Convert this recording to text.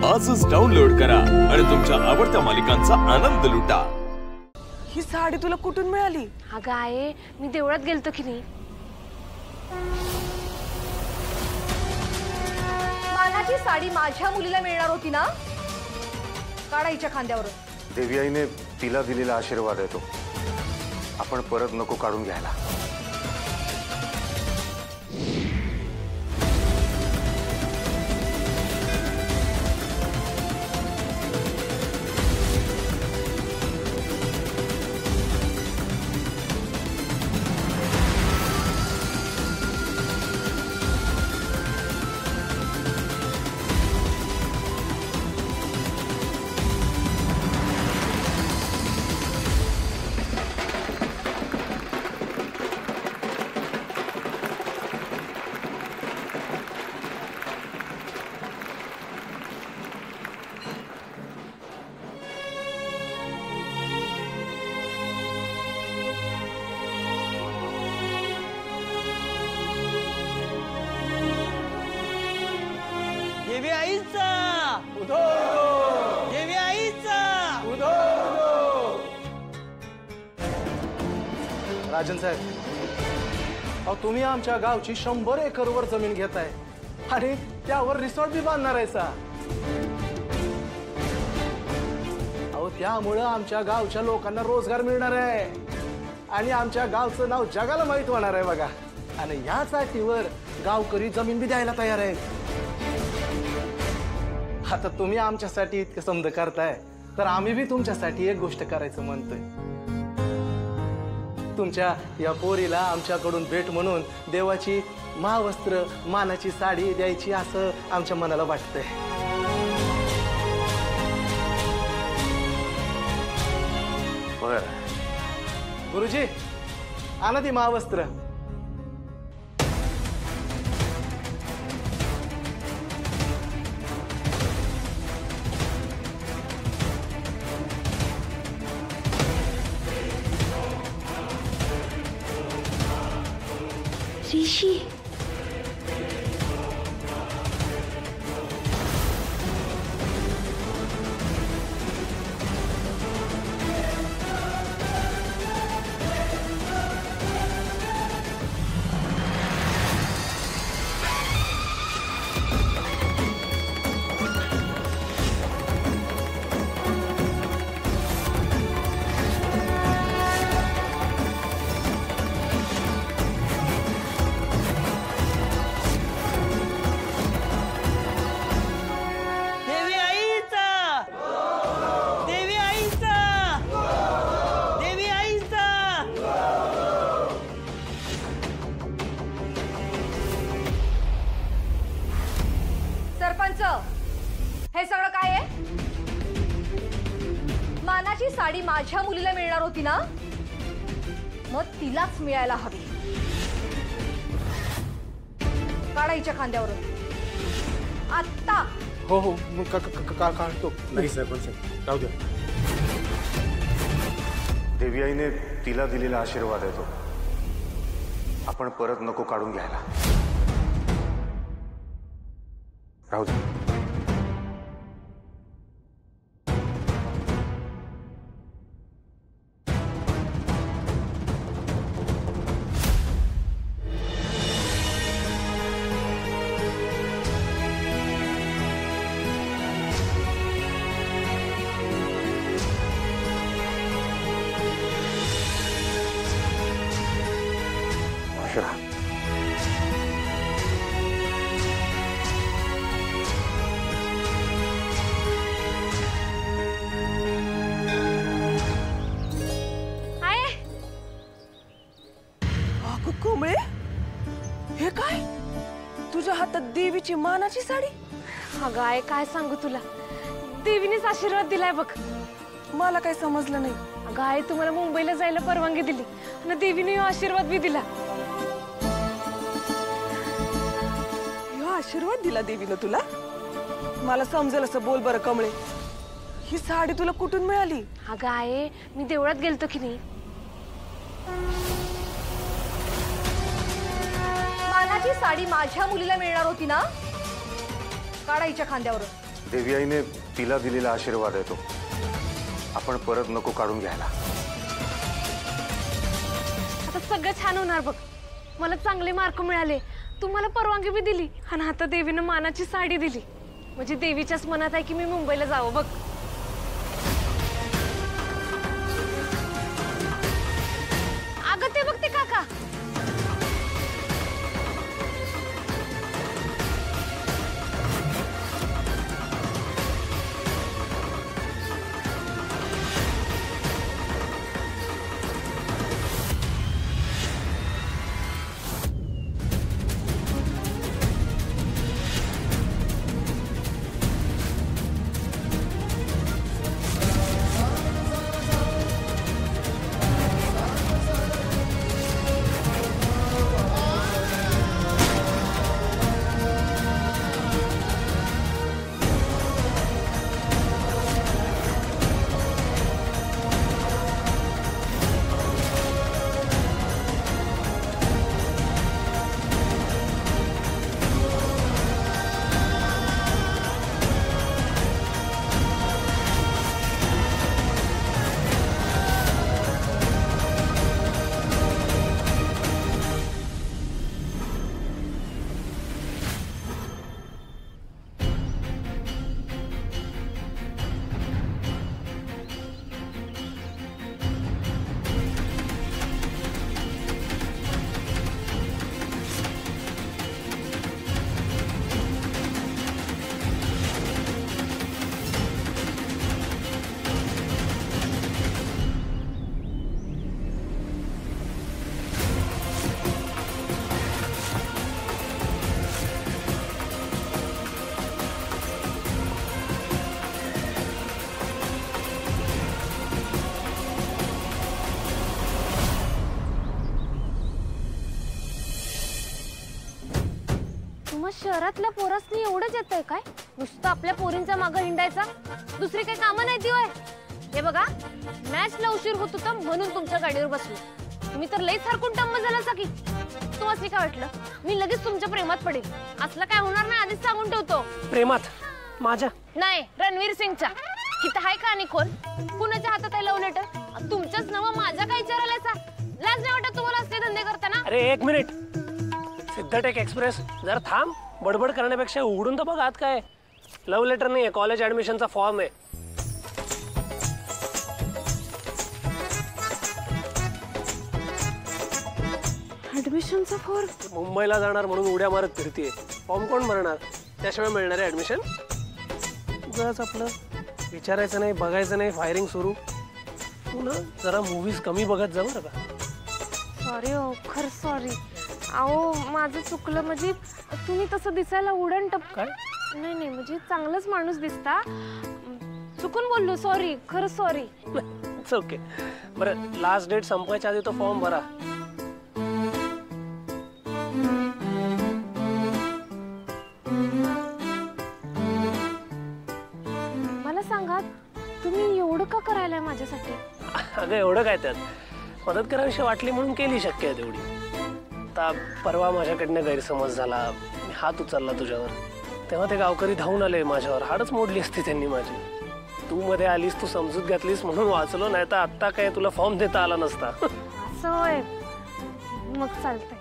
आजच डाउनलोड करा आणि तुमच्या आवडत्या मालिकांचा आनंद लुटा। ही साडी तुला कुठून मिळाली? अगं आहे, मी देवळात गेलतो की नाही। मानाची साडी माझ्या मुलीला मिळणार होती ना, काढायच्या खांद्यावर। देवी आईने तिला दिलेला आशीर्वाद आहे तो, आपण परत नको काढून घ्यायला। देवी आईचा उधो देवी आईचा उधो। राजन साहेब, अहो तुम्ही आमच्या गावची 100 एकरवर जमीन घेताय आणि त्यावर रिसॉर्ट बी बांधणार आहे सा। अहो त्यामुळे आमच्या गावच्या लोकांना रोजगार मिळणार आहे आणि आमच्या गावचं नाव जगाला माहित होणार आहे बघा। आणि या साठीवर गावकरी जमीन बी द्यायला तयार आहे। आता तुम्ही आमच्यासाठी इतकं समज करताय तर आम्ही बी तुमच्यासाठी एक गोष्ट करायचं म्हणतोय। तुमच्या या पोरीला आमच्याकडून भेट म्हणून देवाची महावस्त्र मानाची साडी द्यायची असं आमच्या मनाला वाटतंय। बर गुरुजी, आणा ती महावस्त्र। ऋषी, देवी आईचा देवी आईचा देवी आईचा। सरपंच, हे सगळं काय आहे? मानाची साडी माझ्या मुलीला मिळणार होती ना, मग तिलाच मिळायला हवी। काढायच्या खांद्यावरून आत्ता। हो हो, काढतो। नाही सरपंच, राहू द्या। देवी आईने तिला दिलेला आशीर्वाद आहे तो, आपण परत नको काढून घ्यायला। राहू द्या। कोमळे, हे काय? तुझ्या हातात देवीची मानाची साडी? अगं आहे, काय सांगू तुला, देवीनेच आशीर्वाद दिलाय बघ। मला काही समजलं नाही। अगं आहे, तुम्हाला मुंबईला जायला परवानगी दिली आणि देवीने आशीर्वाद बी दिला। आशीर्वाद दिला देवीनं तुला? मला समजेल असं बोल बरं कमळे। ही साडी तुला कुठून मिळाली? अगं आहे, मी देवळात गेलतो की नाही। मानाची साडी माझ्या मुलीला मिळणार होती ना, काढायच्या खांद्यावर। देवी आईने तिला दिलेला आशीर्वाद आहे तो. आपण परत नको काढून घ्यायला. आता सगळं छान होणार बघ. मला चांगले मार्क मिळाले, तुम्हाला परवानगी बी दिली आणि आता देवीनं मानाची साडी दिली. म्हणजे देवीच्याच मनात आहे की मी मुंबईला जावं बघ. अगं ते बघ ते काका. शहरातल्या पोरासनी एवढंच येतंय काय? नुसतं आपल्या पोरींच्या मागं हिंडायचा, दुसरी काही कामं नाही ती होय? हे बघा, मॅचला उशीर होत होता म्हणून तुमच्या गाडीवर बसलो. तुम्ही तर लईच हरकून टंब झाला की. तुम्हाला काय वाटलं मी लगेच तुमच्या प्रेमात पडेल? असलं काय होणार नाही, आधीच सांगून ठेवतो. प्रेमात माझ्या नाही, रणवीर सिंगच्या. किती आहे का आणि कोण? कुणाच्या हातात आहे लव्ह लेटर? तुमच्याच नवं माझ्या काय विचारायला? लाज नाही वाटत तुम्हाला असले धंदे करताना? अरे एक मिनिट, सिद्धटेक एक्सप्रेस जरा थांब. बडबड करण्यापेक्षा उघडून तर बघ आत काय. लव्ह लेटर नाहीये, कॉलेज ऍडमिशनचा फॉर्म आहे. ऍडमिशनचा फॉर्म? मुंबईला जाणार म्हणून उड्या मारत फिरतीये. फॉर्म कोण भरणार? त्याशिवाय मिळणार आहे ऍडमिशन? उगाच आपलं विचारायचं नाही, बघायचं नाही, फायरिंग सुरू. तू ना जरा मूवीज कमी बघत जा बरं का. सॉरी हो, खरं सॉरी. अहो माझं चुकलं. म्हणजे तुम्ही तसं दिसायला उडण टप काय? नाही नाही, म्हणजे चांगलाच माणूस दिसता. चुकून बोललो, सॉरी, खरं सॉरी. It's okay. बरं, लास्ट डेट संपायच्या आधी तो फॉर्म भरा. मला सांगा, तुम्ही एवढं का करायलाय माझ्यासाठी? अगं एवढं काय त्यात, मदत करावीशी वाटली म्हणून केली शक्य आहे तेवढी. आता परवा माझ्याकडनं गैरसमज झाला, मी हात उचलला तुझ्यावर, तेव्हा ते गावकरी धावून आले माझ्यावर. हाडच मोडली असती त्यांनी माझी. तू मध्ये आलीस, तू समजूत घातलीस म्हणून वाचलो, नाही तर आत्ता काय तुला फॉर्म देता आला नसता. असं होय, मग चालतंय.